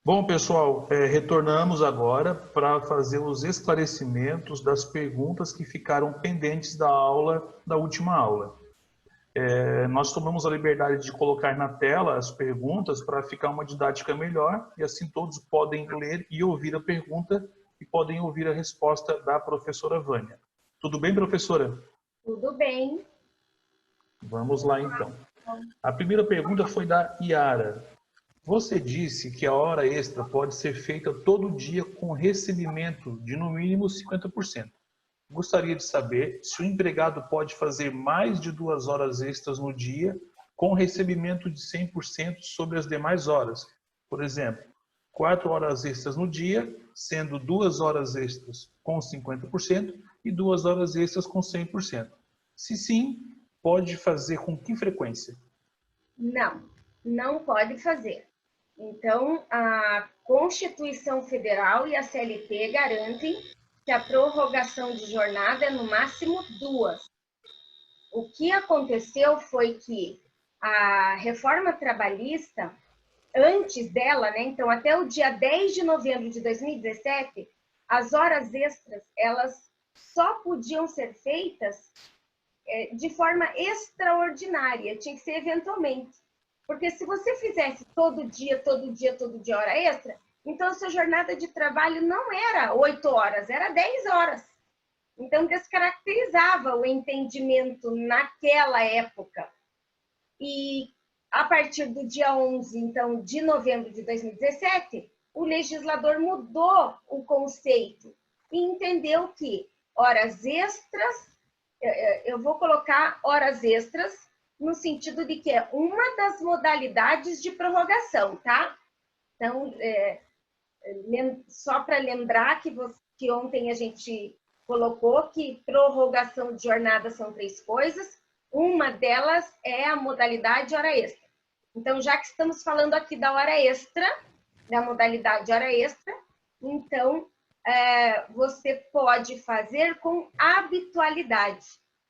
Bom, pessoal, retornamos agora para fazer os esclarecimentos das perguntas que ficaram pendentes da última aula. Nós tomamos a liberdade de colocar na tela as perguntas para ficar uma didática melhor e assim todos podem ler e ouvir a pergunta e podem ouvir a resposta da professora Vânia. Tudo bem, professora? Tudo bem. Vamos lá, então. A primeira pergunta foi da Yara. Você disse que a hora extra pode ser feita todo dia com recebimento de no mínimo 50%. Gostaria de saber se o empregado pode fazer mais de 2 horas extras no dia com recebimento de 100% sobre as demais horas. Por exemplo, 4 horas extras no dia, sendo 2 horas extras com 50% e 2 horas extras com 100%. Se sim, pode fazer com que frequência? Não, não pode fazer. Então, a Constituição Federal e a CLT garantem que a prorrogação de jornada é no máximo 2. O que aconteceu foi que a reforma trabalhista, antes dela, né, então até o dia 10 de novembro de 2017, as horas extras, elas só podiam ser feitas de forma extraordinária, tinha que ser eventualmente. Porque se você fizesse todo dia hora extra, então a sua jornada de trabalho não era 8 horas, era 10 horas. Então descaracterizava o entendimento naquela época. E a partir do dia 11, então, de novembro de 2017, o legislador mudou o conceito e entendeu que horas extras, eu vou colocar horas extras no sentido de que é uma das modalidades de prorrogação, tá? Então, só para lembrar que ontem a gente colocou que prorrogação de jornada são 3 coisas, uma delas é a modalidade hora extra. Então, já que estamos falando aqui da hora extra, da modalidade hora extra, então, você pode fazer com habitualidade.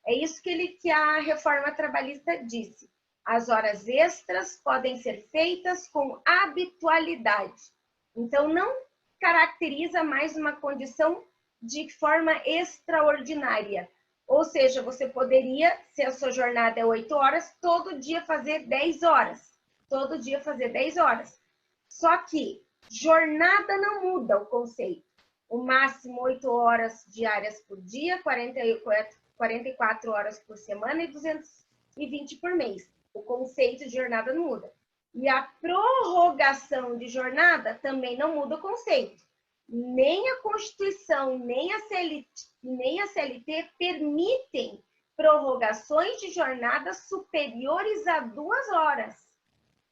É isso que a reforma trabalhista disse. As horas extras podem ser feitas com habitualidade. Então, não caracteriza mais uma condição de forma extraordinária. Ou seja, você poderia, se a sua jornada é 8 horas, todo dia fazer 10 horas. Todo dia fazer 10 horas. Só que jornada não muda o conceito. O máximo 8 horas diárias por dia, 44 horas por semana e 220 por mês. O conceito de jornada não muda. E a prorrogação de jornada também não muda o conceito. Nem a Constituição, nem a CLT permitem prorrogações de jornada superiores a 2 horas.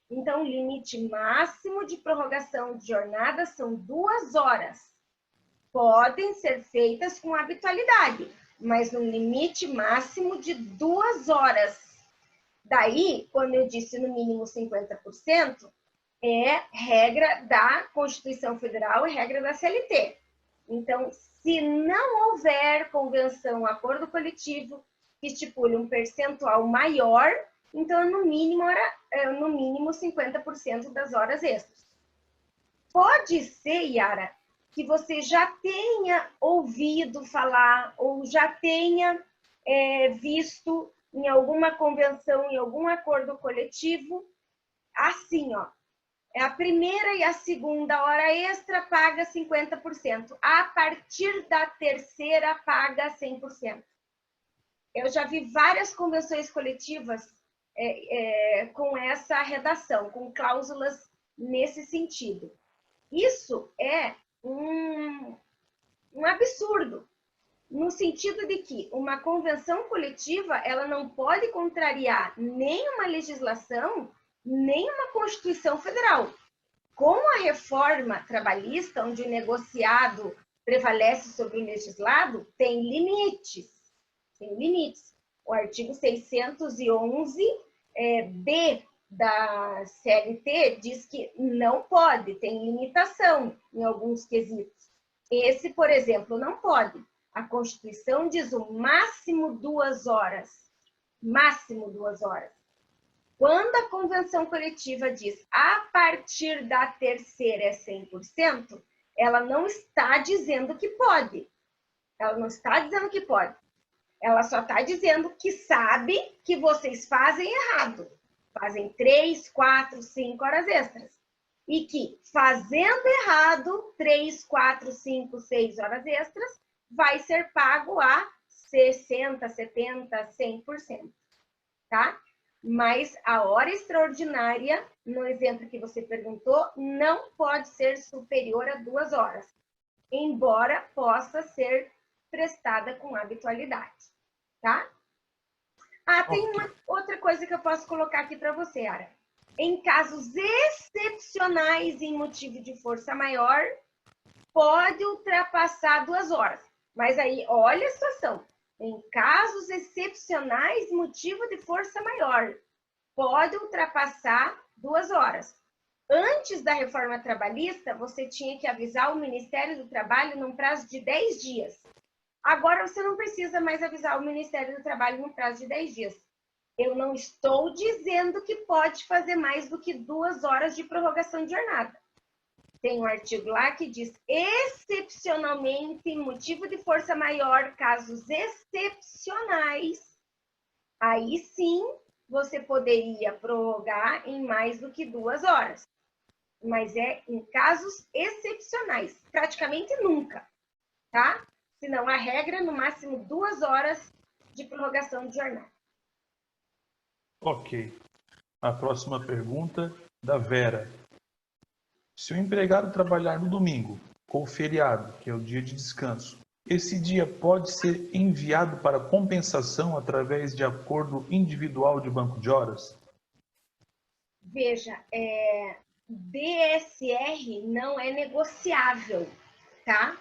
Então, o limite máximo de prorrogação de jornada são 2 horas. Podem ser feitas com habitualidade, mas no limite máximo de 2 horas. Daí, quando eu disse no mínimo 50%, é regra da Constituição Federal e regra da CLT. Então, se não houver convenção, acordo coletivo que estipule um percentual maior, então no mínimo 50% das horas extras. Pode ser, Yara, que você já tenha ouvido falar ou já tenha visto em alguma convenção, em algum acordo coletivo, assim, ó, a primeira e a segunda hora extra paga 50%. A partir da terceira, paga 100%. Eu já vi várias convenções coletivas com essa redação, com cláusulas nesse sentido. Isso é um absurdo, no sentido de que uma convenção coletiva ela não pode contrariar nem uma legislação, nem uma Constituição Federal. Com a reforma trabalhista, onde o negociado prevalece sobre o legislado, tem limites. Tem limites. O artigo 611, B da CLT, diz que não pode, tem limitação em alguns quesitos. Esse, por exemplo, não pode. A Constituição diz o máximo 2 horas. Máximo 2 horas. Quando a convenção coletiva diz a partir da terceira é 100%, ela não está dizendo que pode. Ela não está dizendo que pode. Ela só está dizendo que sabe que vocês fazem errado. Fazem 3, 4, 5 horas extras. E que, fazendo errado, 3, 4, 5, 6 horas extras, vai ser pago a 60%, 70%, 100%. Tá? Mas a hora extraordinária, no exemplo que você perguntou, não pode ser superior a 2 horas, embora possa ser prestada com habitualidade, tá? Ah, tem uma outra coisa que eu posso colocar aqui para você, Ara. Em casos excepcionais em motivo de força maior, pode ultrapassar 2 horas. Mas aí, olha a situação. Em casos excepcionais, motivo de força maior, pode ultrapassar 2 horas. Antes da reforma trabalhista, você tinha que avisar o Ministério do Trabalho num prazo de 10 dias. Agora, você não precisa mais avisar o Ministério do Trabalho num prazo de 10 dias. Eu não estou dizendo que pode fazer mais do que 2 horas de prorrogação de jornada. Tem um artigo lá que diz, excepcionalmente, motivo de força maior, casos excepcionais, aí sim você poderia prorrogar em mais do que 2 horas. Mas é em casos excepcionais, praticamente nunca, tá? Senão a regra é no máximo 2 horas de prorrogação de jornada. Ok. A próxima pergunta da Vera. Se o empregado trabalhar no domingo, ou feriado, que é o dia de descanso, esse dia pode ser enviado para compensação através de acordo individual de banco de horas? Veja, DSR não é negociável, tá?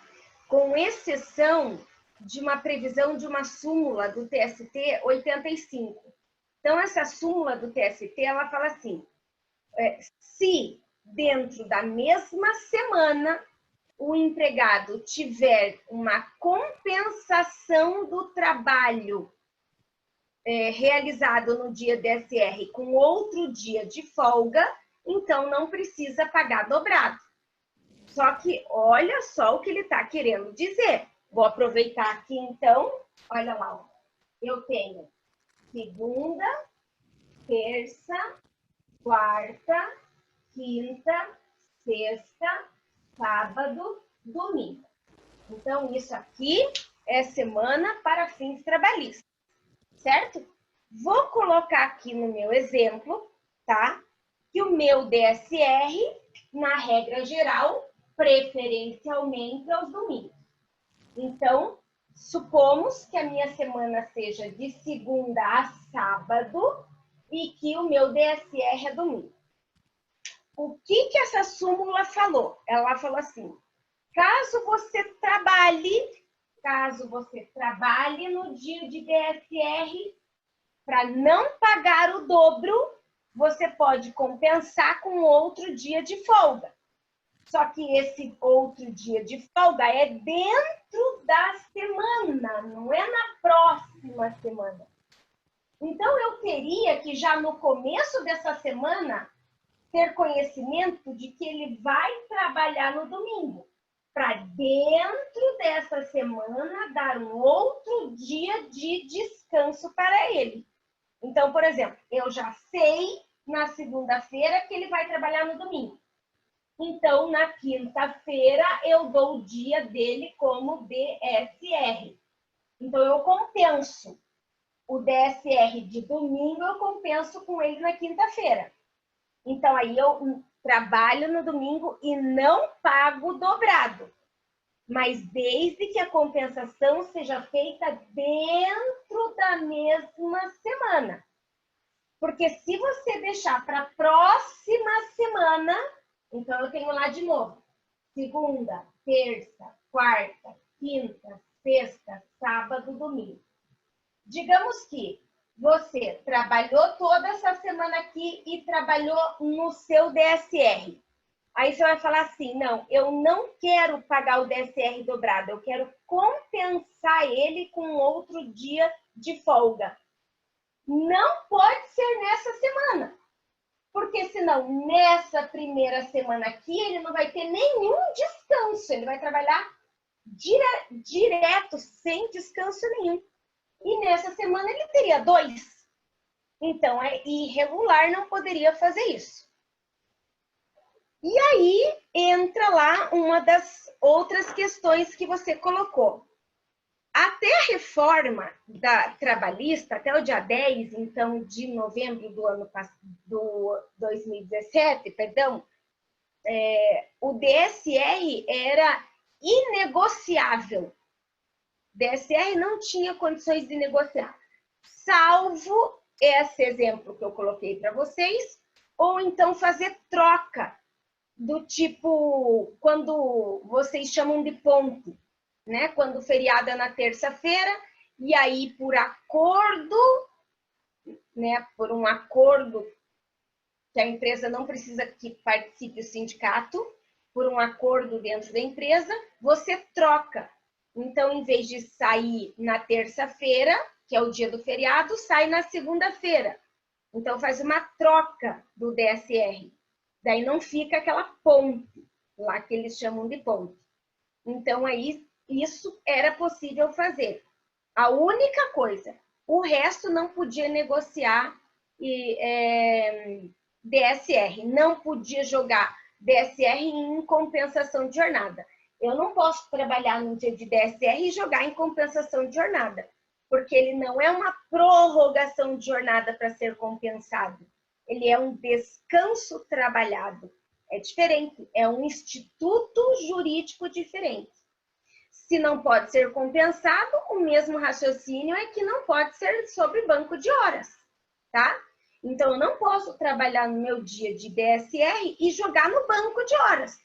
Com exceção de uma previsão de uma súmula do TST 85. Então, essa súmula do TST, ela fala assim, se dentro da mesma semana o empregado tiver uma compensação do trabalho realizado no dia DSR com outro dia de folga, então não precisa pagar dobrado. Só que olha só o que ele está querendo dizer. Vou aproveitar aqui então, olha lá, eu tenho segunda, terça, quarta, quinta, sexta, sábado, domingo. Então, isso aqui é semana para fins trabalhistas, certo? Vou colocar aqui no meu exemplo, tá? Que o meu DSR, na regra geral, preferencialmente aos domingos. Então, supomos que a minha semana seja de segunda a sábado e que o meu DSR é domingo. O que essa súmula falou? Ela falou assim, caso você trabalhe no dia de DSR, para não pagar o dobro, você pode compensar com outro dia de folga. Só que esse outro dia de folga é dentro da semana, não é na próxima semana. Então, eu teria que já no começo dessa semana ter conhecimento de que ele vai trabalhar no domingo, para dentro dessa semana dar um outro dia de descanso para ele. Então, por exemplo, eu já sei na segunda-feira que ele vai trabalhar no domingo. Então, na quinta-feira, eu dou o dia dele como DSR. Então, eu compenso. O DSR de domingo, eu compenso com ele na quinta-feira. Então, aí eu trabalho no domingo e não pago dobrado. Mas desde que a compensação seja feita dentro da mesma semana. Porque se você deixar para a próxima semana, então eu tenho lá de novo, segunda, terça, quarta, quinta, sexta, sábado, domingo. Digamos que você trabalhou toda essa semana aqui e trabalhou no seu DSR. Aí você vai falar assim, não, eu não quero pagar o DSR dobrado, eu quero compensar ele com outro dia de folga. Não pode ser nessa semana. Porque senão, nessa primeira semana aqui, ele não vai ter nenhum descanso. Ele vai trabalhar direto, sem descanso nenhum. E nessa semana ele teria 2. Então, é irregular, não poderia fazer isso. E aí entra lá uma das outras questões que você colocou. Até a reforma da trabalhista, até o dia 10, então, de novembro do 2017, perdão, o DSR era inegociável. DSR não tinha condições de negociar, salvo esse exemplo que eu coloquei para vocês, ou então fazer troca, do tipo, quando vocês chamam de ponto, né? Quando o feriado é na terça-feira, e aí por acordo, né? Por um acordo que a empresa não precisa que participe o sindicato, por um acordo dentro da empresa, você troca. Então, em vez de sair na terça-feira, que é o dia do feriado, sai na segunda-feira. Então, faz uma troca do DSR. Daí não fica aquela ponte, lá que eles chamam de ponte. Então, aí, isso era possível fazer. A única coisa, o resto não podia negociar DSR, não podia jogar DSR em compensação de jornada. Eu não posso trabalhar num dia de DSR e jogar em compensação de jornada, porque ele não é uma prorrogação de jornada para ser compensado. Ele é um descanso trabalhado. É diferente, é um instituto jurídico diferente. Se não pode ser compensado, o mesmo raciocínio é que não pode ser sobre banco de horas, tá? Então, eu não posso trabalhar no meu dia de DSR e jogar no banco de horas,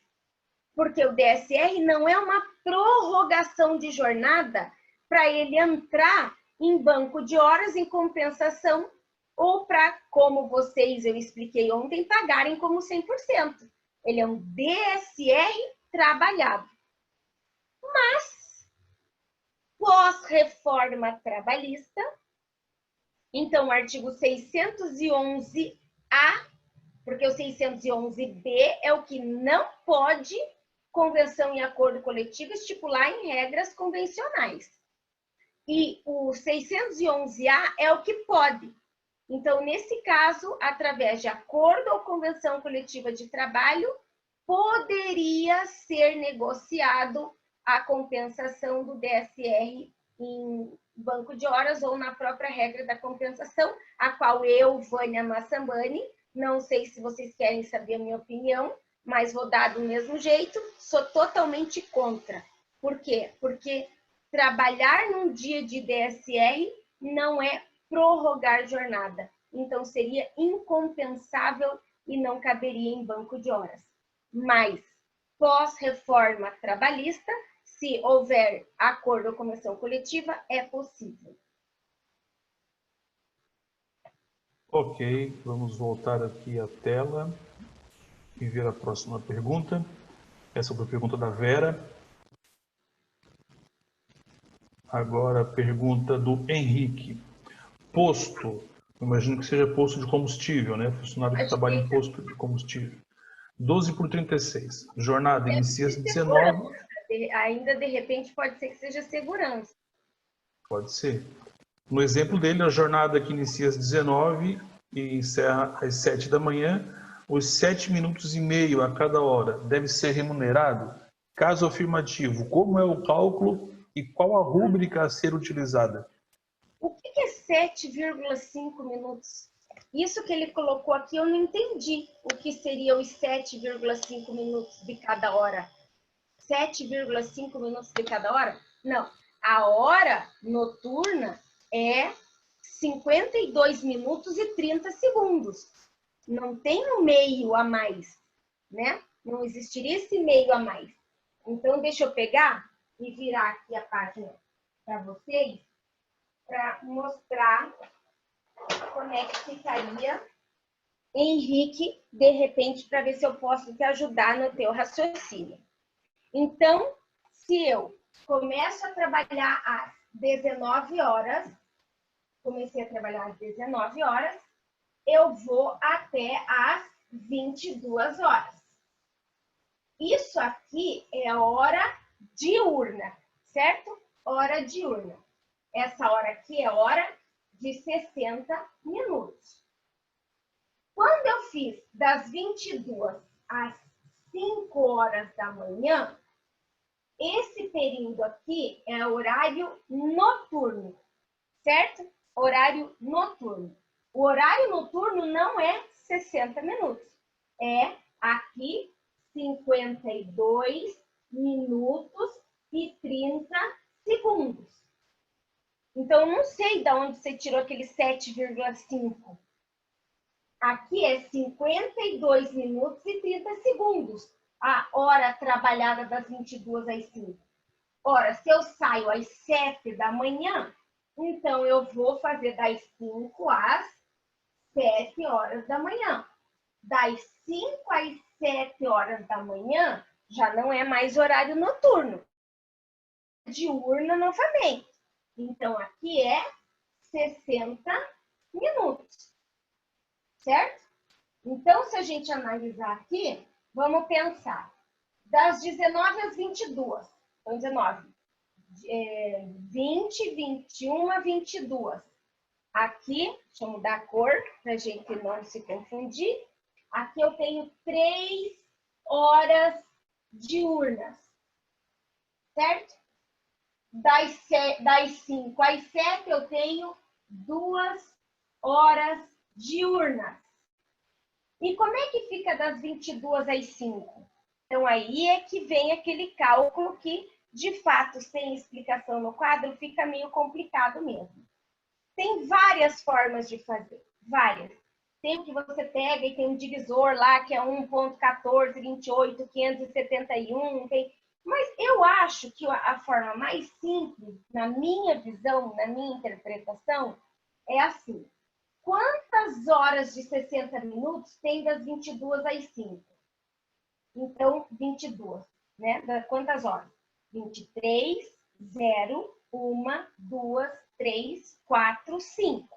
porque o DSR não é uma prorrogação de jornada para ele entrar em banco de horas em compensação ou para, como eu expliquei ontem, pagarem como 100%. Ele é um DSR trabalhado. Mas, pós-reforma trabalhista, então o artigo 611-A, porque o 611-B é o que não pode convenção e acordo coletivo estipular em regras convencionais. E o 611-A é o que pode. Então, nesse caso, através de acordo ou convenção coletiva de trabalho, poderia ser negociado a compensação do DSR em banco de horas ou na própria regra da compensação, a qual eu, Vânia Massambani, não sei se vocês querem saber a minha opinião, mas vou dar do mesmo jeito, sou totalmente contra. Por quê? Porque trabalhar num dia de DSR não é prorrogar jornada. Então, seria incompensável e não caberia em banco de horas. Mas, pós-reforma trabalhista, se houver acordo ou convenção coletiva, é possível. Ok, vamos voltar aqui à tela e ver a próxima pergunta. Essa foi a pergunta da Vera. Agora a pergunta do Henrique. Posto, imagino que seja posto de combustível, né? Funcionário que trabalha em posto de combustível. 12/36. Jornada inicia às 19. Ainda de repente pode ser que seja segurança. Pode ser. No exemplo dele, a jornada que inicia às 19 e encerra às 7 da manhã, os 7 minutos e meio a cada hora deve ser remunerado? Caso afirmativo, como é o cálculo e qual a rúbrica a ser utilizada? O que é 7,5 minutos? Isso que ele colocou aqui, eu não entendi o que seriam os 7,5 minutos de cada hora. 7,5 minutos de cada hora? Não. A hora noturna é 52 minutos e 30 segundos. Não tem um meio a mais, né? Não existiria esse meio a mais. Então, deixa eu pegar e virar aqui a página para vocês, para mostrar como é que ficaria, Henrique, de repente, para ver se eu posso te ajudar no teu raciocínio. Então, se eu começo a trabalhar às 19 horas, comecei a trabalhar às 19 horas, eu vou até às 22 horas. Isso aqui é a hora diurna, certo? Hora diurna. Essa hora aqui é hora de 60 minutos. Quando eu fiz das 22 às 5 horas da manhã, esse período aqui é horário noturno, certo? Horário noturno. O horário noturno não é 60 minutos, é aqui 52 minutos e 30 segundos. Então, não sei de onde você tirou aquele 7,5. Aqui é 52 minutos e 30 segundos, a hora trabalhada das 22 às 5. Ora, se eu saio às 7 da manhã, então eu vou fazer das 5 às 7 horas da manhã. Das 5 às 7 horas da manhã, já não é mais horário noturno. Diurna novamente. Então, aqui é 60 minutos. Certo? Então, se a gente analisar aqui, vamos pensar. Das 19 às 22. Então, 19. 20, 21, 22. Aqui, deixa eu mudar a cor, para a gente não se confundir. Aqui eu tenho 3 horas diurnas. Certo? Das 5 às 7 eu tenho 2 horas diurnas. E como é que fica das 22 às 5? Então, aí é que vem aquele cálculo que, de fato, sem explicação no quadro, fica meio complicado mesmo. Tem várias formas de fazer, várias. Tem o que você pega e tem um divisor lá, que é 1.1428.571, Mas eu acho que a forma mais simples, na minha visão, na minha interpretação, é assim. Quantas horas de 60 minutos tem das 22 às 5? Então, 22, né? Quantas horas? 23, 0, 1, 2, 3, 4, 5.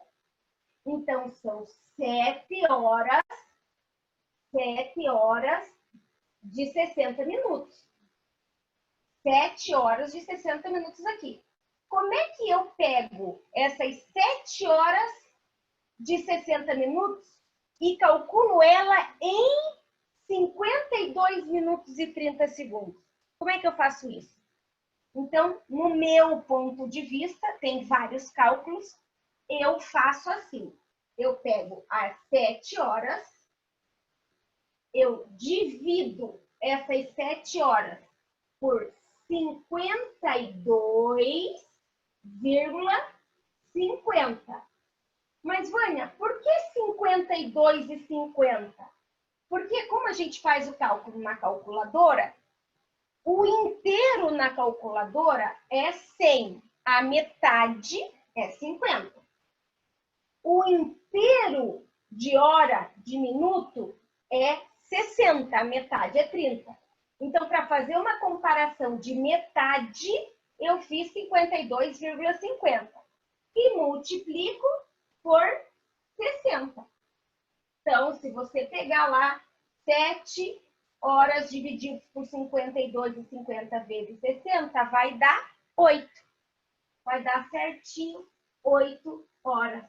Então, são 7 horas de 60 minutos. 7 horas de 60 minutos aqui. Como é que eu pego essas 7 horas de 60 minutos e calculo ela em 52 minutos e 30 segundos? Como é que eu faço isso? Então, no meu ponto de vista, tem vários cálculos, eu faço assim. Eu pego as 7 horas, eu divido essas 7 horas por 52,50. Mas, Vânia, por que 52,50? Porque como a gente faz o cálculo na calculadora, o inteiro na calculadora é 100. A metade é 50. O inteiro de hora, de minuto, é 60. A metade é 30. Então, para fazer uma comparação de metade, eu fiz 52,50. E multiplico por 60. Então, se você pegar lá 7 horas divididos por 52,50 vezes 60, vai dar 8. Vai dar certinho 8 horas.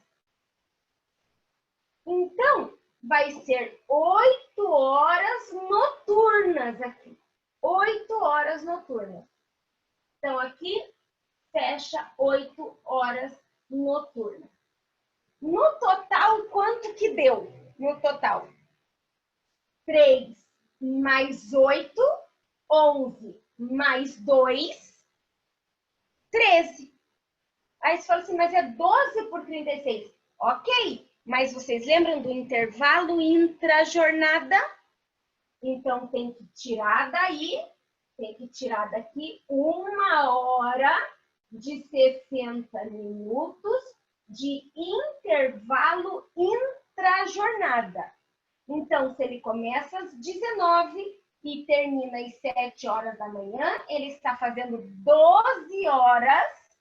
Então, vai ser 8 horas noturnas aqui. 8 horas noturnas. Então, aqui fecha 8 horas noturnas. No total, quanto que deu? No total, 3 mais 8, 11 mais 2, 13. Aí você fala assim, mas é 12 por 36. Ok, mas vocês lembram do intervalo intra-jornada? Então, tem que tirar daí, tem que tirar daqui 1 hora de 60 minutos de intervalo intra-jornada. Então, se ele começa às 19 e termina às 7 horas da manhã, ele está fazendo 12 horas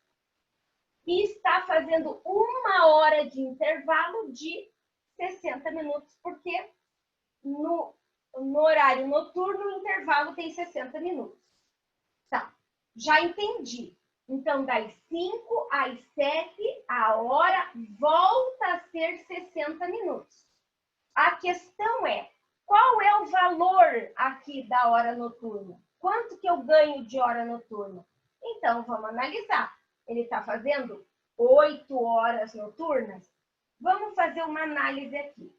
e está fazendo 1 hora de intervalo de 60 minutos, porque no horário noturno o intervalo tem 60 minutos. Tá, já entendi. Então, das 5 às 7, a hora volta a ser 60 minutos. A questão é, qual é o valor aqui da hora noturna? Quanto que eu ganho de hora noturna? Então, vamos analisar. Ele está fazendo 8 horas noturnas? Vamos fazer uma análise aqui.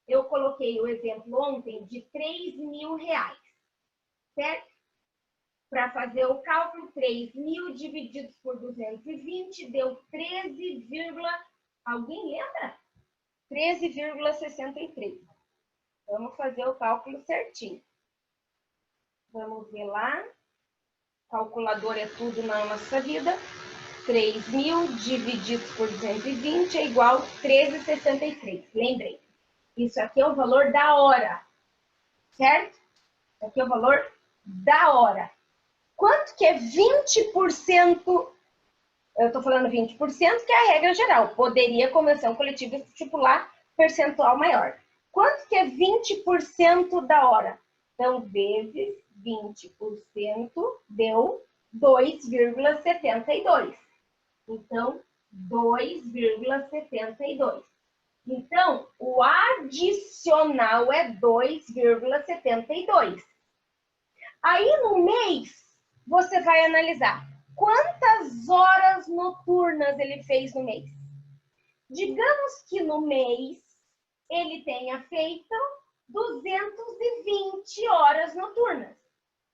Eu coloquei o exemplo ontem de R$3.000, certo? Para fazer o cálculo, 3.000 divididos por 220 deu 13, alguém lembra? 13,63. Vamos fazer o cálculo certinho. Vamos ver lá. Calculador é tudo na nossa vida. 3.000 divididos por 220 é igual a 13,63. Lembrei. Isso aqui é o valor da hora. Certo? Isso aqui é o valor da hora. Quanto que é 20%? Eu estou falando 20%, que é a regra geral. Poderia a convenção coletiva estipular percentual maior. Quanto que é 20% da hora? Então, vezes 20% deu 2,72. Então, 2,72. Então, o adicional é 2,72. Aí, no mês, você vai analisar quantas horas noturnas ele fez no mês. Digamos que no mês ele tenha feito 220 horas noturnas.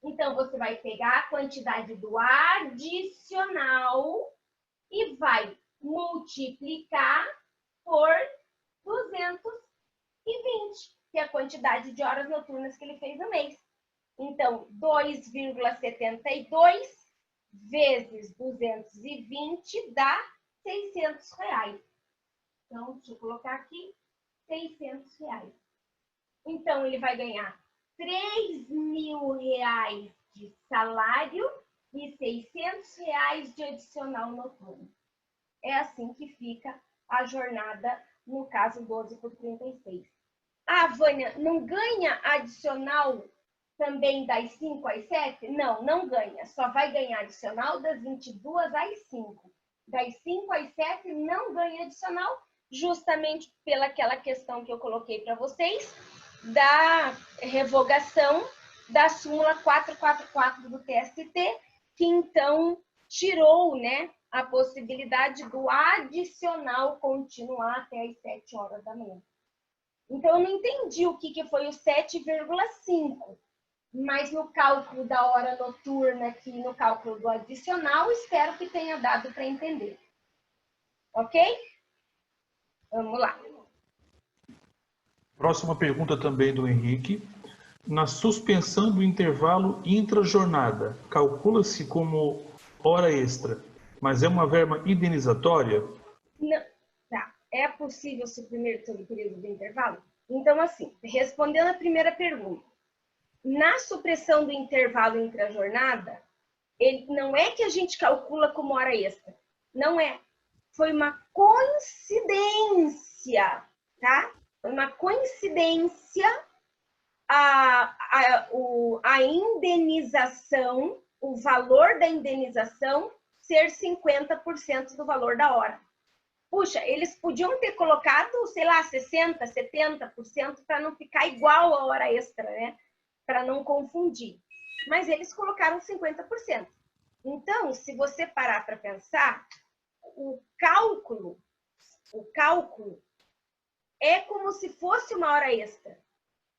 Então, você vai pegar a quantidade do adicional e vai multiplicar por 220, que é a quantidade de horas noturnas que ele fez no mês. Então, 2,72 vezes 220 dá R$600. Então, deixa eu colocar aqui, R$600. Então, ele vai ganhar R$3.000 de salário e R$600 de adicional noturno. É assim que fica a jornada, no caso 12 por 36. Ah, Vânia, não ganha adicional também das 5 às 7? Não, não ganha. Só vai ganhar adicional das 22 às 5. Das 5 às 7 não ganha adicional, justamente pelaquela questão que eu coloquei para vocês, da revogação da súmula 444 do TST, que então tirou, né, a possibilidade do adicional continuar até as 7 horas da manhã. Então, eu não entendi o que foi o 7,5. Mas no cálculo da hora noturna aqui, no cálculo do adicional, espero que tenha dado para entender. Ok? Vamos lá. Próxima pergunta também do Henrique. Na suspensão do intervalo intra-jornada, calcula-se como hora extra, mas é uma verba indenizatória? Não. Tá. É possível suprimir todo o período do intervalo? Então, assim, respondendo a primeira pergunta. Na supressão do intervalo intra-jornada, não é que a gente calcula como hora extra. Não é. Foi uma coincidência, tá? Foi uma coincidência a indenização, o valor da indenização ser 50% do valor da hora. Puxa, eles podiam ter colocado, sei lá, 60%, 70% para não ficar igual a hora extra, né? Para não confundir. Mas eles colocaram 50%. Então, se você parar para pensar, o cálculo é como se fosse uma hora extra.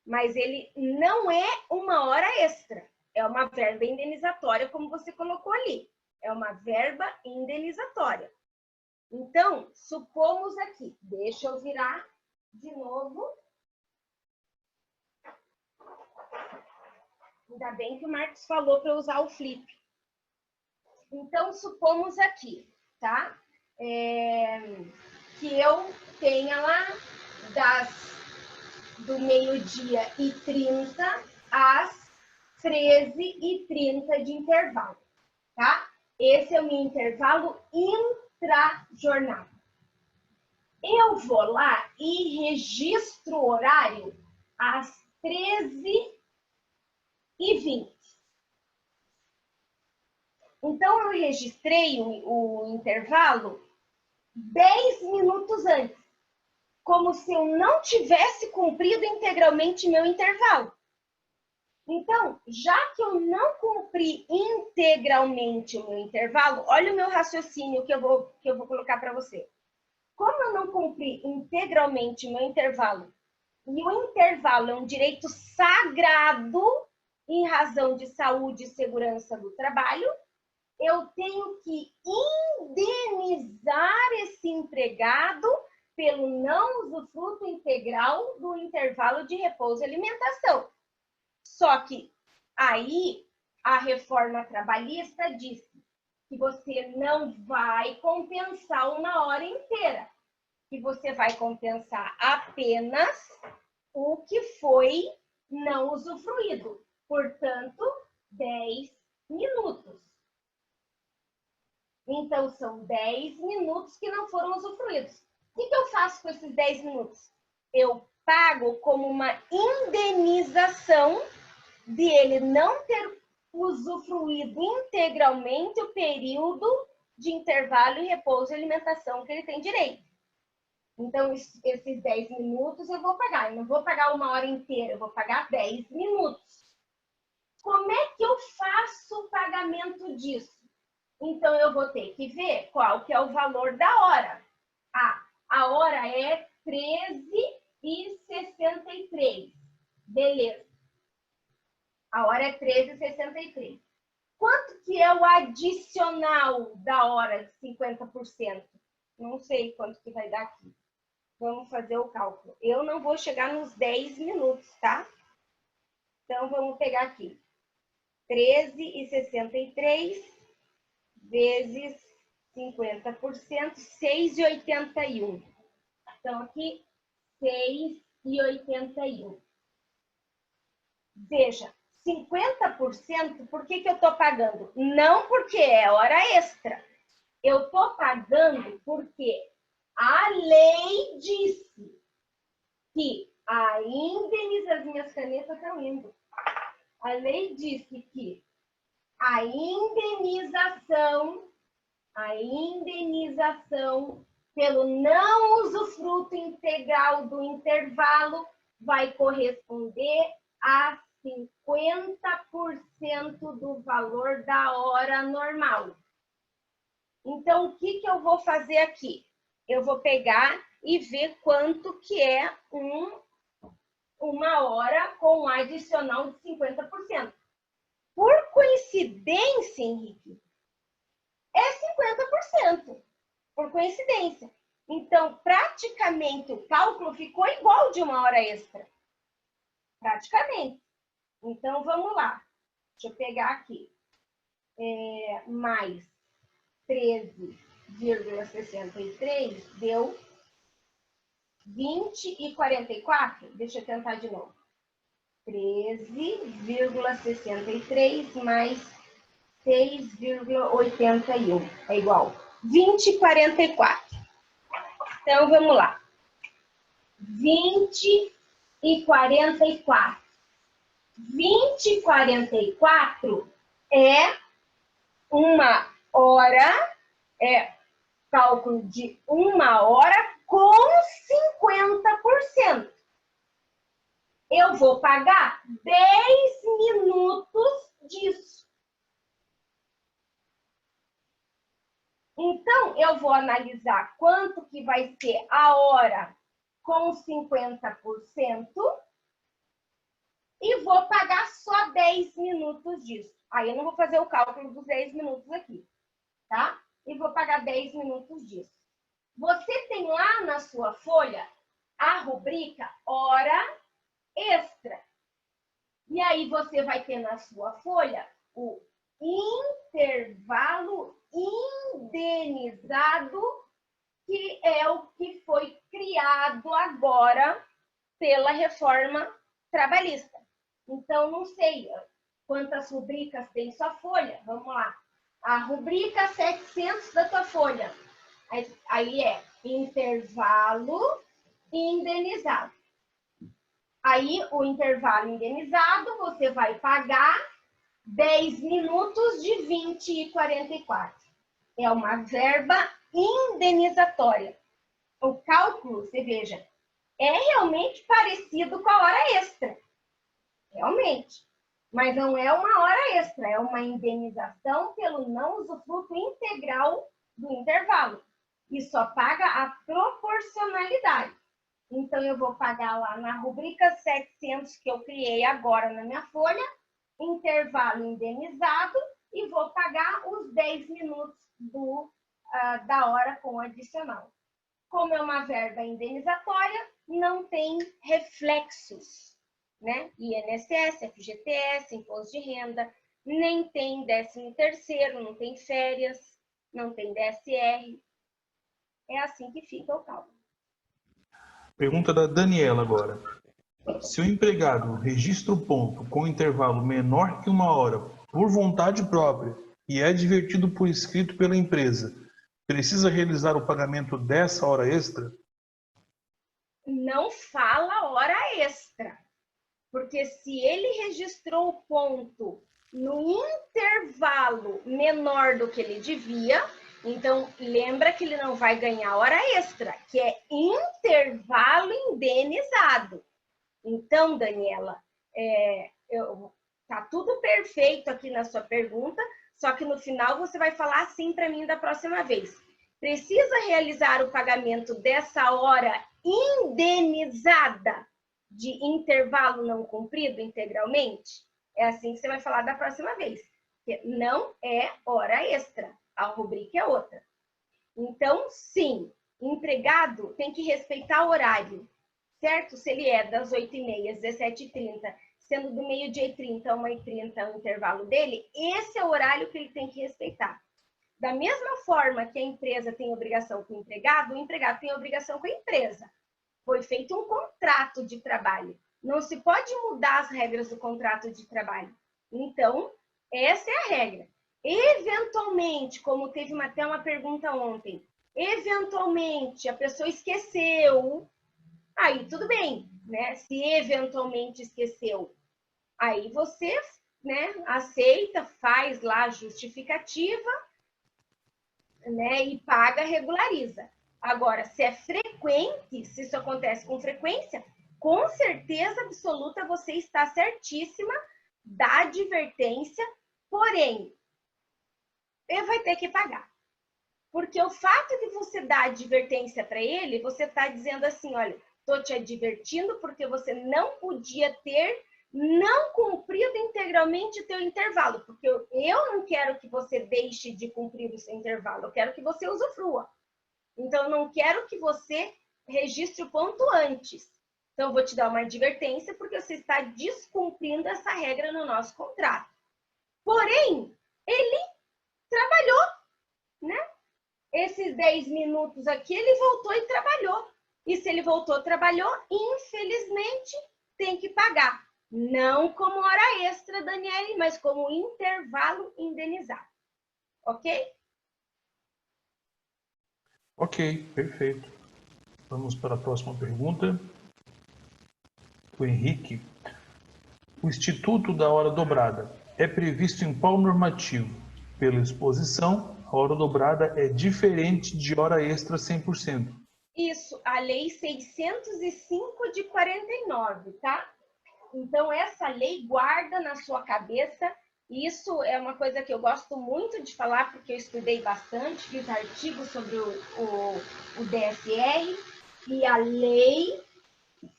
Mas ele não é uma hora extra. É uma verba indenizatória, como você colocou ali. É uma verba indenizatória. Então, supomos aqui. Deixa eu virar de novo. Ainda bem que o Marcos falou para usar o flip. Então, supomos aqui, tá? Que eu tenha lá do meio-dia e 30 às 13h30 de intervalo, tá? Esse é o meu intervalo extra-jornada. Eu vou lá e registro o horário às 13h20. Então, eu registrei o intervalo 10 minutos antes, como se eu não tivesse cumprido integralmente meu intervalo. Então, já que eu não cumpri integralmente o meu intervalo, olha o meu raciocínio que eu vou colocar para você. Como eu não cumpri integralmente o meu intervalo, e o intervalo é um direito sagrado em razão de saúde e segurança do trabalho, eu tenho que indenizar esse empregado pelo não usufruto integral do intervalo de repouso e alimentação. Só que aí a reforma trabalhista disse que você não vai compensar uma hora inteira, que você vai compensar apenas o que foi não usufruído, portanto, 10 minutos. Então, são 10 minutos que não foram usufruídos. O que eu faço com esses 10 minutos? Eu pago como uma indenização de ele não ter usufruído integralmente o período de intervalo e repouso e alimentação que ele tem direito. Então, esses 10 minutos eu vou pagar. Eu não vou pagar uma hora inteira, eu vou pagar 10 minutos. Como é que eu faço o pagamento disso? Então, eu vou ter que ver qual que é o valor da hora. A hora é 13h63. Beleza. A hora é 13h63. Quanto que é o adicional da hora de 50%? Não sei quanto que vai dar aqui. Vamos fazer o cálculo. Eu não vou chegar nos 10 minutos, tá? Então, vamos pegar aqui. 13h63 vezes 50%, 6,81. Então, aqui, 6,81. Veja, 50%, por que eu estou pagando? Não porque é hora extra. Eu estou pagando porque a lei disse que a indenização... As minhas canetas estão indo. A lei disse que a indenização pelo não usufruto integral do intervalo vai corresponder a 50% do valor da hora normal. Então, o que eu vou fazer aqui? Eu vou pegar e ver quanto que é uma hora com adicional de 50%. Por coincidência, Henrique, é 50%. Por coincidência. Então, praticamente, o cálculo ficou igual de uma hora extra. Praticamente. Então, vamos lá. Deixa eu pegar aqui. Mais 13,63 deu 20,44. Deixa eu tentar de novo. 13,63 mais 6,81 é igual 20,44. Então, vamos lá. 20,44. 20,44 é uma hora, cálculo de uma hora com 50%. Eu vou pagar 10 minutos disso. Então, eu vou analisar quanto que vai ser a hora com 50% e vou pagar só 10 minutos disso. Aí eu não vou fazer o cálculo dos 10 minutos aqui, tá? E vou pagar 10 minutos disso. Você tem lá na sua folha a rubrica hora extra. E aí você vai ter na sua folha o intervalo indenizado, que é o que foi criado agora pela reforma trabalhista. Então, não sei quantas rubricas tem sua folha. Vamos lá. A rubrica 700 da tua folha Aí é intervalo indenizado. Aí, o intervalo indenizado, você vai pagar 10 minutos de 20,44. É uma verba indenizatória. O cálculo, você veja, é realmente parecido com a hora extra. Realmente. Mas não é uma hora extra, é uma indenização pelo não usufruto integral do intervalo. E só paga a proporcionalidade. Então, eu vou pagar lá na rubrica 700 que eu criei agora na minha folha, intervalo indenizado, e vou pagar os 10 minutos da hora com adicional. Como é uma verba indenizatória, não tem reflexos, né? INSS, FGTS, imposto de renda, nem tem 13º, não tem férias, não tem DSR. É assim que fica o cálculo. Pergunta da Daniela agora. Se o empregado registra o ponto com intervalo menor que 1 hora por vontade própria e é advertido por escrito pela empresa, precisa realizar o pagamento dessa hora extra? Não fala hora extra, porque se ele registrou o ponto no intervalo menor do que ele devia, então lembra que ele não vai ganhar hora extra, que é intervalo indenizado. Então, Daniela, tá tudo perfeito aqui na sua pergunta, só que no final você vai falar assim para mim da próxima vez. Precisa realizar o pagamento dessa hora indenizada de intervalo não cumprido integralmente? É assim que você vai falar da próxima vez. Não é hora extra, a rubrica é outra. Então, sim, empregado tem que respeitar o horário, certo? Se ele é das 8h30 às 17h30, sendo do meio-dia e 30 a 1h30 o intervalo dele, esse é o horário que ele tem que respeitar. Da mesma forma que a empresa tem obrigação com o empregado tem obrigação com a empresa. Foi feito um contrato de trabalho. Não se pode mudar as regras do contrato de trabalho. Então, essa é a regra. Eventualmente, como teve até uma pergunta ontem, eventualmente a pessoa esqueceu, aí tudo bem, né? Se eventualmente esqueceu, aí você, né, aceita, faz lá a justificativa, né, e paga, regulariza. Agora, se é frequente, se isso acontece com frequência, com certeza absoluta você está certíssima da advertência, porém, ele vai ter que pagar. Porque o fato de você dar advertência para ele, você está dizendo assim, olha, estou te advertindo porque você não podia ter não cumprido integralmente o teu intervalo, porque eu não quero que você deixe de cumprir o seu intervalo, eu quero que você usufrua. Então, eu não quero que você registre o ponto antes. Então, eu vou te dar uma advertência porque você está descumprindo essa regra no nosso contrato. Porém, ele trabalhou, né? Esses 10 minutos aqui, ele voltou e trabalhou. E se ele voltou e trabalhou, infelizmente, tem que pagar. Não como hora extra, Daniele, mas como intervalo indenizado. Ok? Ok, perfeito. Vamos para a próxima pergunta. O Henrique. O Instituto da Hora Dobrada é previsto em qual normativo? Pela exposição, a hora dobrada é diferente de hora extra 100%. Isso, a Lei 605 de 49, tá? Então, essa lei guarda na sua cabeça. Isso é uma coisa que eu gosto muito de falar, porque eu estudei bastante, fiz artigos sobre o DSR, e a Lei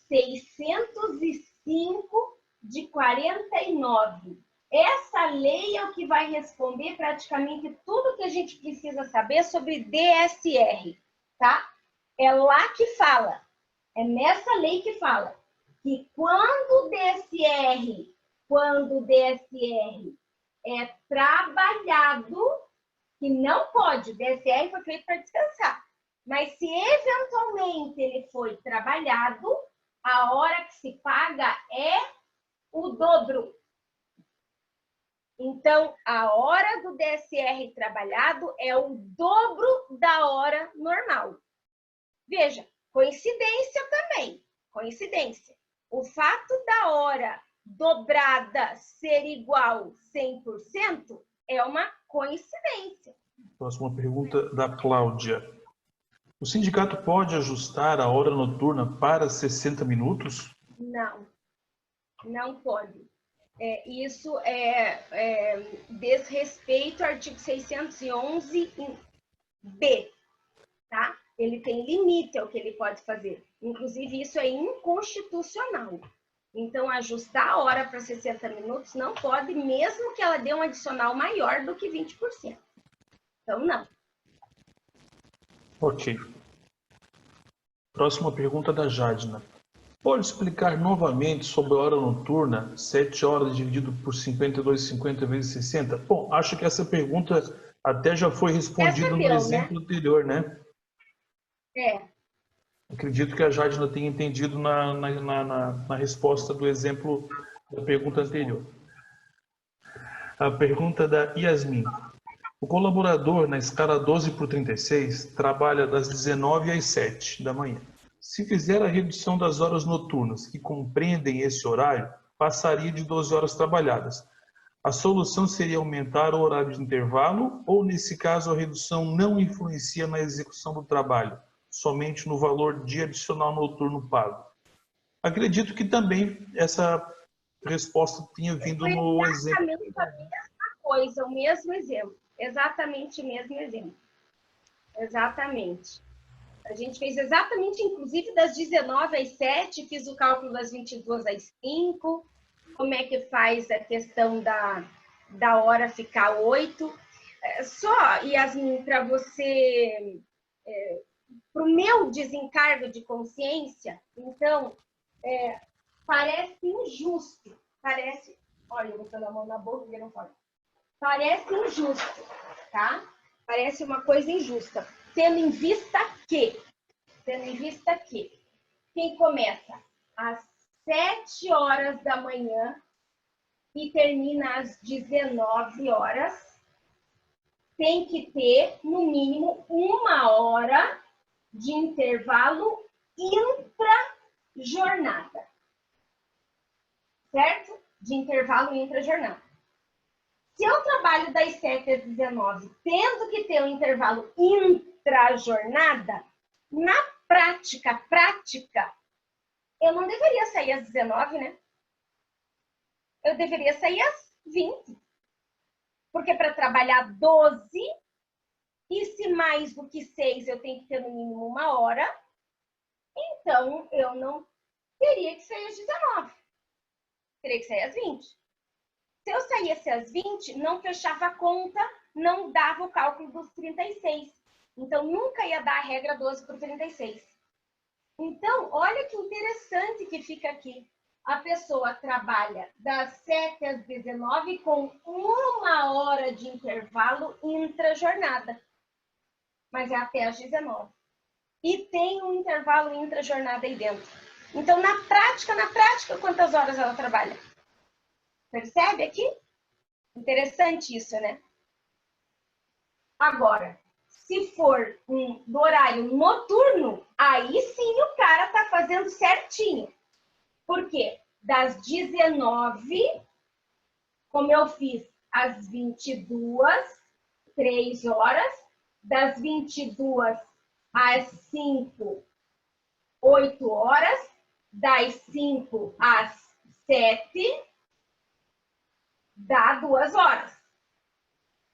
605 de 49. Essa lei é o que vai responder praticamente tudo que a gente precisa saber sobre DSR, tá? É lá que fala, é nessa lei que fala que quando o DSR é trabalhado, que não pode, o DSR foi feito para descansar, mas se eventualmente ele foi trabalhado, a hora que se paga é o dobro. Então, a hora do DSR trabalhado é o dobro da hora normal. Veja, coincidência também, coincidência. O fato da hora dobrada ser igual 100% é uma coincidência. Próxima pergunta da Cláudia. O sindicato pode ajustar a hora noturna para 60 minutos? Não, não pode. Isso é desrespeito ao artigo 611-B, tá? Ele tem limite ao que ele pode fazer. Inclusive, isso é inconstitucional. Então, ajustar a hora para 60 minutos não pode, mesmo que ela dê um adicional maior do que 20%. Então, não. Ok. Próxima pergunta da Jadna. Pode explicar novamente sobre a hora noturna, 7 horas dividido por 52,50 vezes 60? Bom, acho que essa pergunta até já foi respondida no exemplo anterior, né? Acredito que a Jadna tenha entendido na resposta do exemplo da pergunta anterior. A pergunta da Yasmin. O colaborador na escala 12/36 trabalha das 19 às 7 da manhã. Se fizer a redução das horas noturnas que compreendem esse horário, passaria de 12 horas trabalhadas. A solução seria aumentar o horário de intervalo ou, nesse caso, a redução não influencia na execução do trabalho, somente no valor de adicional noturno pago? Acredito que também essa resposta tinha vindo no exemplo. Exatamente a mesma coisa, o mesmo exemplo. Exatamente o mesmo exemplo. Exatamente. A gente fez exatamente, inclusive, das 19 às 7, fiz o cálculo das 22 às 5, como é que faz a questão da hora ficar 8. Só, Yasmin, para você, para o meu desencargo de consciência, então, parece injusto, parece, olha, eu vou pôr a mão na boca e não pode. Parece injusto, tá? Parece uma coisa injusta, tendo em vista que quem começa às 7 horas da manhã e termina às 19 horas, tem que ter, no mínimo, 1 hora de intervalo intra-jornada. Certo? De intervalo intra-jornada. Se eu trabalho das 7 às 19, tendo que ter um intervalo intra-jornada, na prática, eu não deveria sair às 19, né? Eu deveria sair às 20. Porque para trabalhar 12, e se mais do que 6 eu tenho que ter no mínimo 1 hora, então eu não teria que sair às 19. Teria que sair às 20. Se eu saísse às 20, não fechava a conta, não dava o cálculo dos 36. Então, nunca ia dar a regra 12/36. Então, olha que interessante que fica aqui. A pessoa trabalha das 7 às 19 com 1 hora de intervalo intra-jornada. Mas é até às 19. E tem um intervalo intra-jornada aí dentro. Então, na prática, quantas horas ela trabalha? Percebe aqui? Interessante isso, né? Agora, se for do horário noturno, aí sim o cara tá fazendo certinho. Por quê? Das 19, como eu fiz, às 22, 3 horas. Das 22 às 5, 8 horas. Das 5 às 7, dá 2 horas.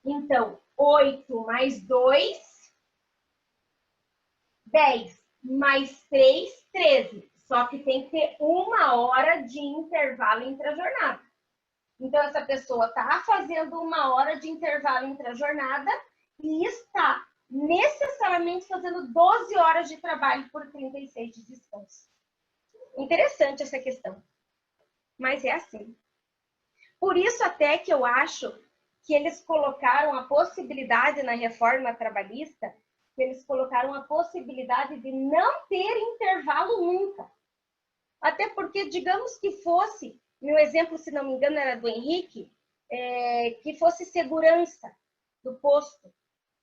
Então, 8 mais 2, 10 mais 3, 13. Só que tem que ter 1 hora de intervalo intra-jornada. Então, essa pessoa está fazendo 1 hora de intervalo intra-jornada e está necessariamente fazendo 12 horas de trabalho por 36 de descanso. Interessante essa questão. Mas é assim. Por isso até que eu acho que eles colocaram a possibilidade na reforma trabalhista, que eles colocaram a possibilidade de não ter intervalo nunca. Até porque, digamos que fosse, meu exemplo, se não me engano, era do Henrique, que fosse segurança do posto,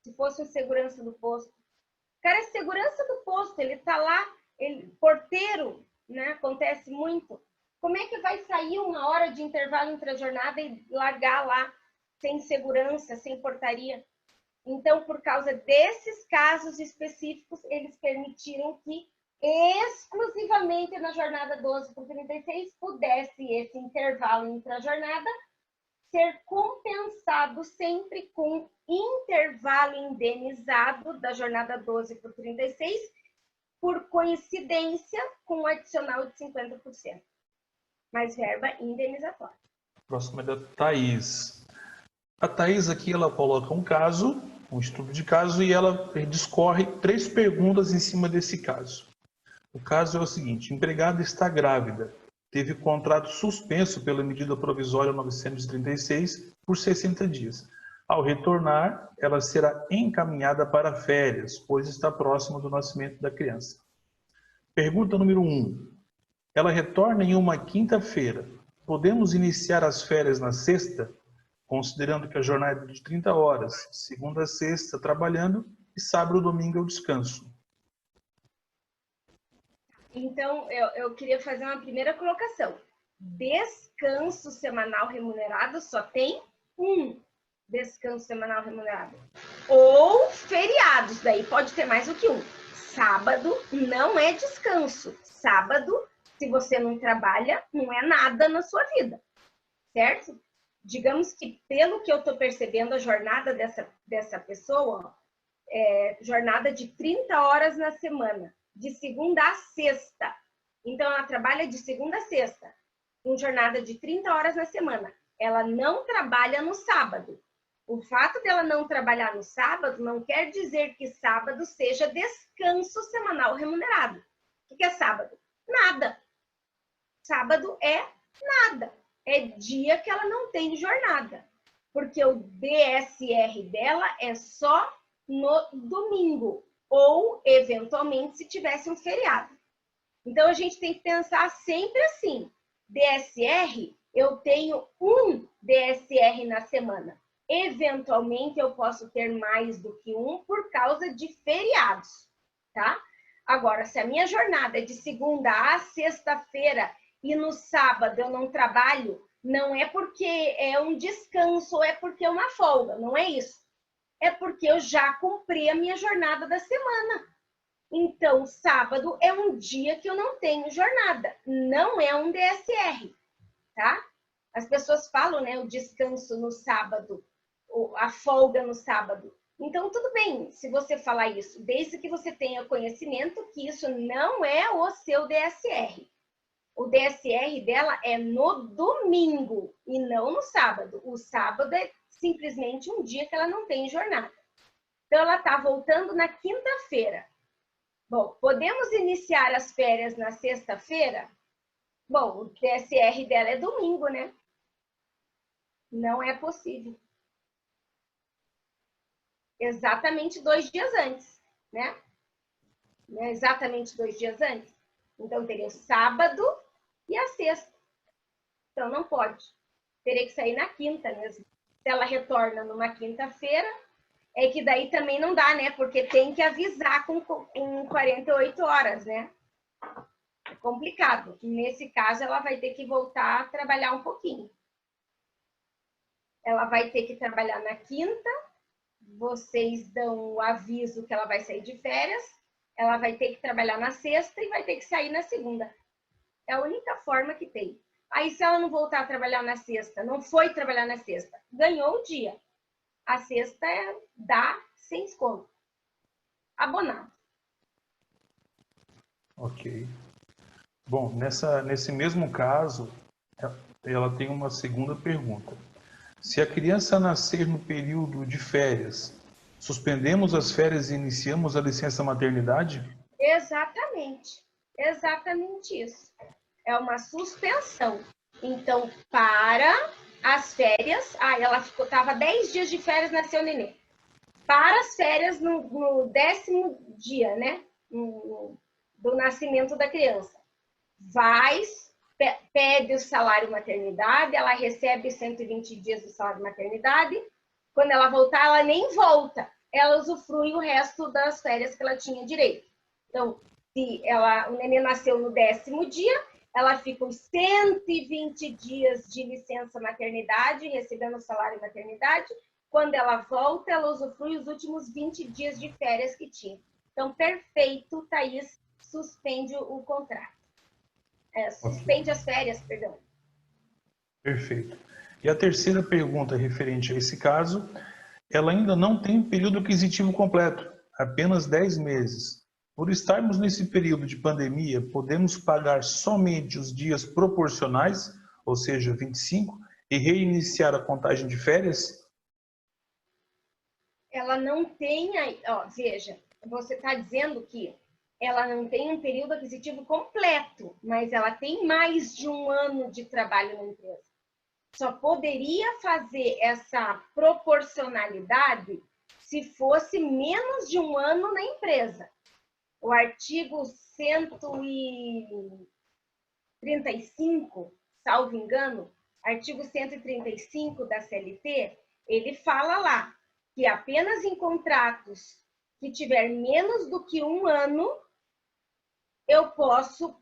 se fosse um segurança do posto. O cara é segurança do posto, ele tá lá, porteiro, né? Acontece muito. Como é que vai sair uma hora de intervalo entre a jornada e largar lá sem segurança, sem portaria? Então, por causa desses casos específicos, eles permitiram que exclusivamente na jornada 12/36 pudesse esse intervalo entre a jornada ser compensado sempre com intervalo indenizado da jornada 12/36 por coincidência com um adicional de 50%. Mais verba indenizatória. Próxima é da Thaís. A Thaís aqui, ela coloca um caso, um estudo de caso, e ela discorre 3 perguntas em cima desse caso. O caso é o seguinte: empregada está grávida, teve contrato suspenso pela medida provisória 936 por 60 dias. Ao retornar, ela será encaminhada para férias, pois está próxima do nascimento da criança. Pergunta número 1. Ela retorna em uma quinta-feira. Podemos iniciar as férias na sexta, considerando que a jornada é de 30 horas, segunda a sexta trabalhando e sábado e domingo é o descanso. Então, eu queria fazer uma primeira colocação. Descanso semanal remunerado só tem um descanso semanal remunerado. Ou feriados, daí pode ter mais do que um. Sábado não é descanso. Sábado, se você não trabalha, não é nada na sua vida, certo? Digamos que, pelo que eu estou percebendo, a jornada dessa pessoa é jornada de 30 horas na semana, de segunda a sexta. Então, ela trabalha de segunda a sexta, com jornada de 30 horas na semana. Ela não trabalha no sábado. O fato dela não trabalhar no sábado não quer dizer que sábado seja descanso semanal remunerado. O que é sábado? Nada. Sábado é nada. É dia que ela não tem jornada. Porque o DSR dela é só no domingo. Ou, eventualmente, se tivesse um feriado. Então, a gente tem que pensar sempre assim. DSR, eu tenho um DSR na semana. Eventualmente, eu posso ter mais do que um por causa de feriados, tá? Agora, se a minha jornada é de segunda a sexta-feira e no sábado eu não trabalho, não é porque é um descanso ou é porque é uma folga, não é isso. É porque eu já cumpri a minha jornada da semana. Então, sábado é um dia que eu não tenho jornada, não é um DSR, tá? As pessoas falam, né, o descanso no sábado, a folga no sábado. Então, tudo bem se você falar isso, desde que você tenha conhecimento que isso não é o seu DSR. O DSR dela é no domingo e não no sábado. O sábado é simplesmente um dia que ela não tem jornada. Então, ela está voltando na quinta-feira. Bom, podemos iniciar as férias na sexta-feira? Bom, o DSR dela é domingo, né? Não é possível. Exatamente 2 dias antes, né? Exatamente 2 dias antes. Então, teria o sábado e a sexta. Então, não pode. Teria que sair na quinta mesmo. Se ela retorna numa quinta-feira, é que daí também não dá, né? Porque tem que avisar em 48 horas, né? É complicado. Nesse caso, ela vai ter que voltar a trabalhar um pouquinho. Ela vai ter que trabalhar na quinta, vocês dão o aviso que ela vai sair de férias, ela vai ter que trabalhar na sexta e vai ter que sair na segunda. É a única forma que tem. Aí, se ela não voltar a trabalhar na sexta, não foi trabalhar na sexta, ganhou o dia. A sexta dá sem desconto. Abonado. Ok. Bom, nesse mesmo caso, ela tem uma segunda pergunta. Se a criança nascer no período de férias, suspendemos as férias e iniciamos a licença maternidade? Exatamente. Exatamente isso. É uma suspensão. Então, para as férias... ela estava 10 dias de férias, nasceu o nenê. Para as férias no 10º dia, né? Do nascimento da criança. Vai pede o salário maternidade, ela recebe 120 dias do salário maternidade. Quando ela voltar, ela nem volta. Ela usufrui o resto das férias que ela tinha direito. Então, se o neném nasceu no 10º dia, ela fica os 120 dias de licença maternidade, recebendo o salário maternidade. Quando ela volta, ela usufrui os últimos 20 dias de férias que tinha. Então, perfeito, Thaís, suspende o contrato. Suspende as férias, perdão. Perfeito. E a terceira pergunta referente a esse caso, ela ainda não tem período aquisitivo completo, apenas 10 meses. Por estarmos nesse período de pandemia, podemos pagar somente os dias proporcionais, ou seja, 25, e reiniciar a contagem de férias? Ela não tem, veja, você está dizendo que ela não tem um período aquisitivo completo, mas ela tem mais de 1 ano de trabalho na empresa. Só poderia fazer essa proporcionalidade se fosse menos de 1 ano na empresa. O artigo 135, salvo engano, artigo 135 da CLT, ele fala lá que apenas em contratos que tiver menos do que 1 ano, eu posso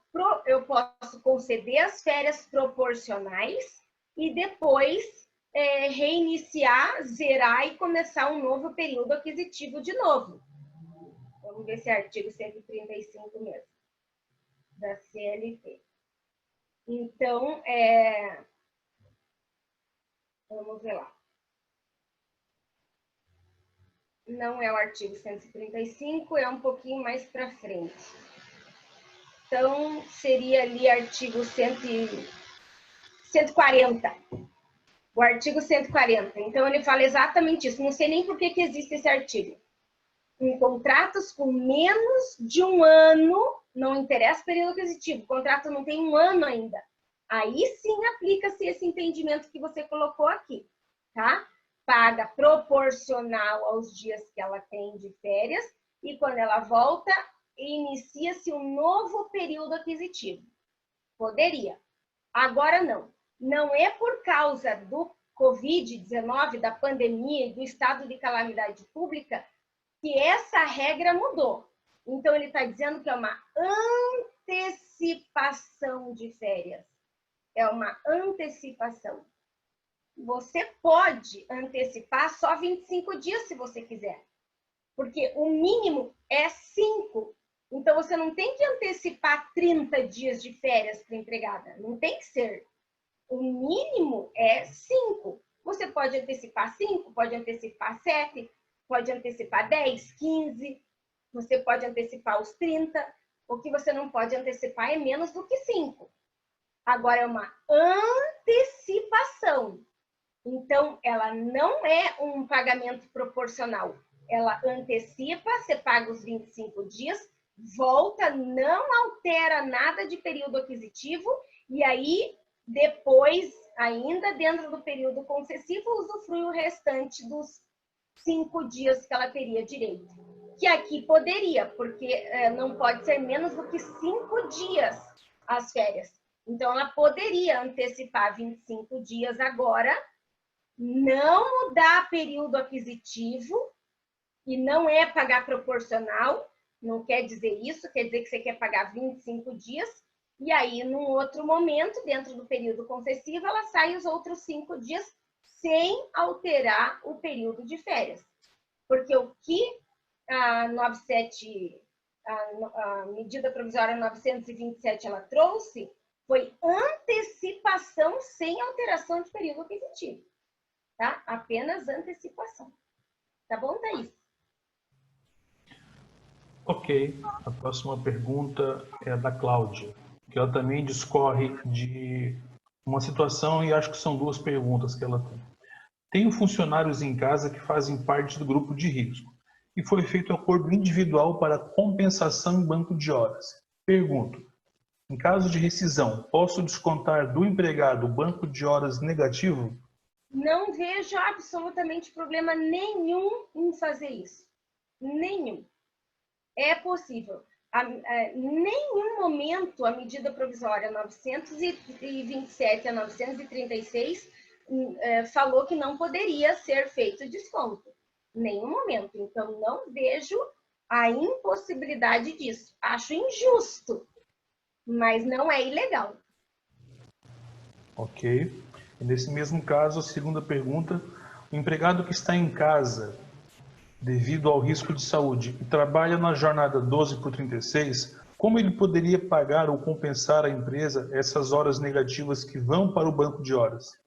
conceder as férias proporcionais e depois reiniciar, zerar e começar um novo período aquisitivo de novo. Vamos ver se é artigo 135 mesmo, da CLT. Então, vamos ver lá. Não é o artigo 135, é um pouquinho mais para frente. Então, seria ali artigo 140. O artigo 140. Então, ele fala exatamente isso. Não sei nem por que existe esse artigo. Em contratos com menos de 1 ano, não interessa o período aquisitivo, o contrato não tem 1 ano ainda. Aí sim aplica-se esse entendimento que você colocou aqui, tá? Paga proporcional aos dias que ela tem de férias e quando ela volta, inicia-se um novo período aquisitivo. Poderia. Agora não. Não é por causa do Covid-19, da pandemia e do estado de calamidade pública que essa regra mudou. Então, ele está dizendo que é uma antecipação de férias. É uma antecipação. Você pode antecipar só 25 dias, se você quiser. Porque o mínimo é 5. Então, você não tem que antecipar 30 dias de férias para a empregada. Não tem que ser. O mínimo é 5. Você pode antecipar 5, pode antecipar 7, pode antecipar 10, 15. Você pode antecipar os 30. O que você não pode antecipar é menos do que 5. Agora, é uma antecipação. Então, ela não é um pagamento proporcional. Ela antecipa, você paga os 25 dias, volta, não altera nada de período aquisitivo, e aí, depois, ainda dentro do período concessivo, usufrui o restante dos 5 dias que ela teria direito. Que aqui poderia, porque não pode ser menos do que 5 dias as férias. Então, ela poderia antecipar 25 dias agora, não mudar período aquisitivo, e não é pagar proporcional, não quer dizer isso, quer dizer que você quer pagar 25 dias, e aí, num outro momento, dentro do período concessivo, ela sai os outros 5 dias sem alterar o período de férias. Porque o que a medida provisória 927 ela trouxe foi antecipação sem alteração de período aquisitivo. Tá? Apenas antecipação. Tá bom, Thaís? Ok. A próxima pergunta é da Cláudia, que ela também discorre de uma situação e acho que são 2 perguntas que ela tem. Tenho funcionários em casa que fazem parte do grupo de risco e foi feito acordo individual para compensação em banco de horas. Pergunto, em caso de rescisão, posso descontar do empregado o banco de horas negativo? Não vejo absolutamente problema nenhum em fazer isso. Nenhum. É possível. Em nenhum momento a medida provisória 927 a 936 falou que não poderia ser feito desconto. Nenhum momento. Então, não vejo a impossibilidade disso. Acho injusto, mas não é ilegal. Ok. E nesse mesmo caso, a segunda pergunta, o empregado que está em casa devido ao risco de saúde e trabalha na jornada 12/36, como ele poderia pagar ou compensar à empresa essas horas negativas que vão para o banco de horas?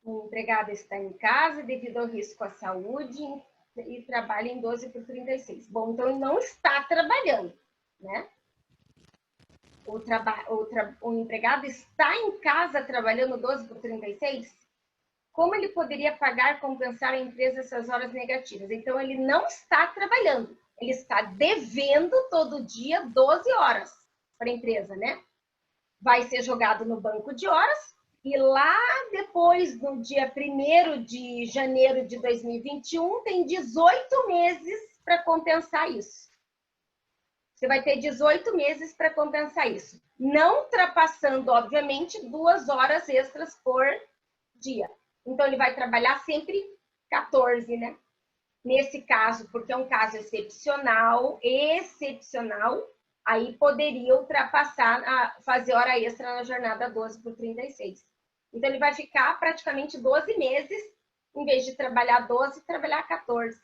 O empregado está em casa devido ao risco à saúde e trabalha em 12/36. Bom, então ele não está trabalhando, né? O empregado está em casa trabalhando 12/36? Como ele poderia pagar, compensar a empresa essas horas negativas? Então, ele não está trabalhando, ele está devendo todo dia 12 horas para a empresa, né? Vai ser jogado no banco de horas e lá depois, no dia 1º de janeiro de 2021, tem 18 meses para compensar isso. Você vai ter 18 meses para compensar isso. Não ultrapassando, obviamente, 2 horas extras por dia. Então, ele vai trabalhar sempre 14, né? Nesse caso, porque é um caso excepcional, aí poderia ultrapassar, fazer hora extra na jornada 12/36. Então, ele vai ficar praticamente 12 meses, em vez de trabalhar 12, trabalhar 14.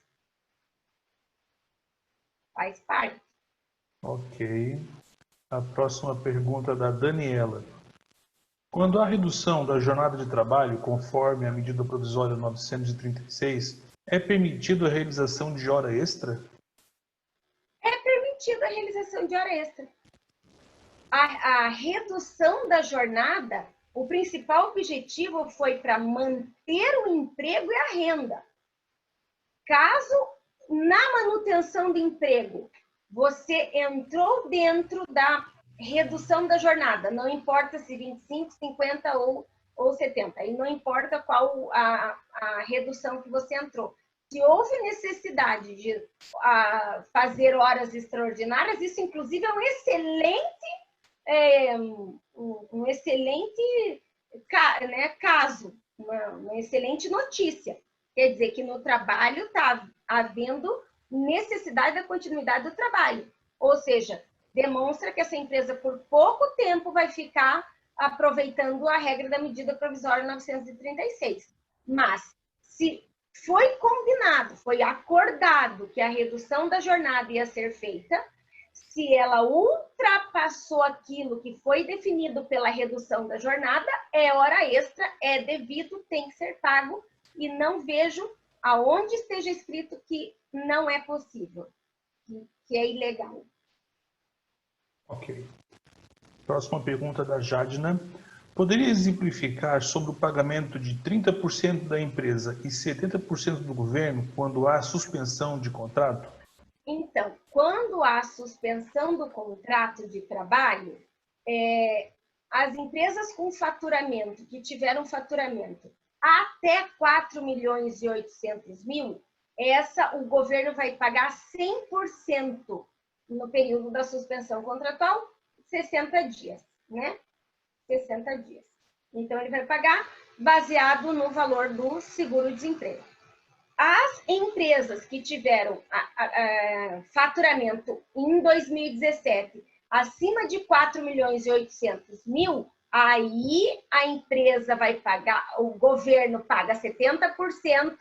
Faz parte. Ok. A próxima pergunta é da Daniela. Quando há redução da jornada de trabalho, conforme a medida provisória 936, é permitido a realização de hora extra? É permitida a realização de hora extra. A redução da jornada, o principal objetivo foi para manter o emprego e a renda. Caso na manutenção do emprego você entrou dentro da redução da jornada, não importa se 25, 50 ou 70, e não importa qual a redução que você entrou. Se houve necessidade de fazer horas extraordinárias, isso inclusive é um excelente caso, uma excelente notícia. Quer dizer que no trabalho está havendo necessidade da continuidade do trabalho. Ou seja, demonstra que essa empresa por pouco tempo vai ficar aproveitando a regra da medida provisória 936. Mas se foi combinado, foi acordado que a redução da jornada ia ser feita, se ela ultrapassou aquilo que foi definido pela redução da jornada, é hora extra, é devido, tem que ser pago, e não vejo aonde esteja escrito que não é possível, que é ilegal. Ok. Próxima pergunta da Jadna. Poderia exemplificar sobre o pagamento de 30% da empresa e 70% do governo quando há suspensão de contrato? Então, quando há suspensão do contrato de trabalho, as empresas com faturamento, que tiveram faturamento até 4.800.000, o governo vai pagar 100% no período da suspensão contratual, 60 dias, né? 60 dias. Então, ele vai pagar baseado no valor do seguro-desemprego. As empresas que tiveram faturamento em 2017 acima de 4.800.000, aí a empresa vai pagar, o governo paga 70%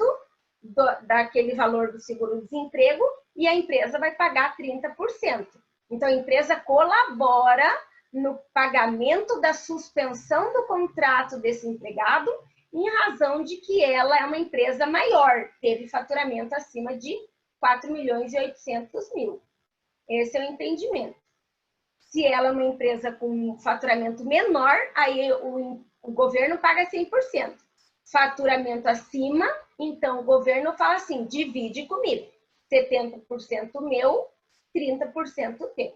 daquele valor do seguro-desemprego e a empresa vai pagar 30%. Então, a empresa colabora no pagamento da suspensão do contrato desse empregado em razão de que ela é uma empresa maior, teve faturamento acima de 4.800.000. Esse é o entendimento. Se ela é uma empresa com faturamento menor, aí o governo paga 100%. Faturamento acima, então o governo fala assim, divide comigo. 70% meu, 30% teu.